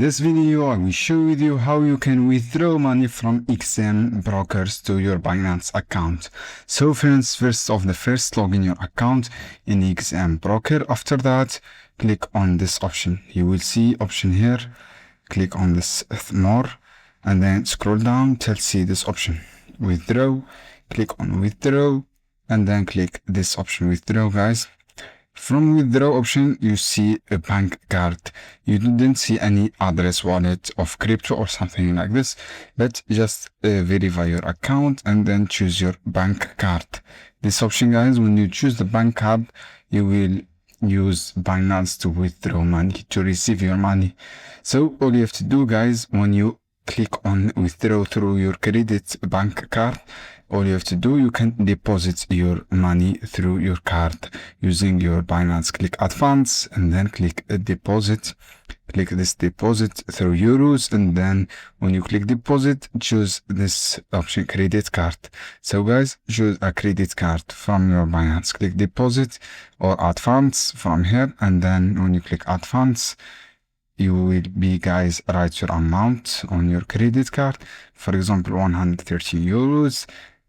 this video, I will show you how you can withdraw money from XM brokers to your Binance account. So friends, first log in your account in XM broker. After that, click on this option. You will see option here. Click on this more and then scroll down till see this option withdraw. Click on withdraw and then click this option withdraw, guys. From withdraw option, you see a bank card. You didn't see any address, wallet of crypto or something like this, but just verify your account and then choose your bank card. This option, guys, when you choose the bank card, you will use Binance to withdraw money, to receive your money. So all you have to do, guys, when you click on withdraw through your credit bank card, all you have to do, you can deposit your money through your card using your Binance. Click add funds and then click deposit. Click this deposit through euros, and then when you click deposit, choose this option credit card. So guys, choose a credit card from your Binance. Click deposit or add funds from here, and then when you click add funds, you will be, guys, write your amount on your credit card, for example 130 euros,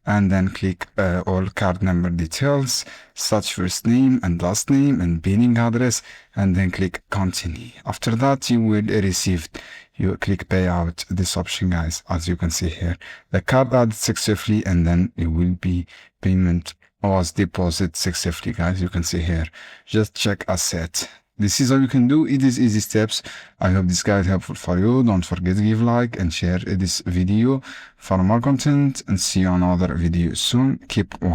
and then click all card number details, such first name and last name and billing address, and then click continue. After that, you will receive, you click payout, this option, guys, as you can see here, the card added successfully, and then it will be payment was deposit successfully, guys. You can see here, just check asset. This is how you can do. It is easy steps. I hope this guide helpful for you. Don't forget to give like and share this video for more content, and see you on another video soon. Keep watching.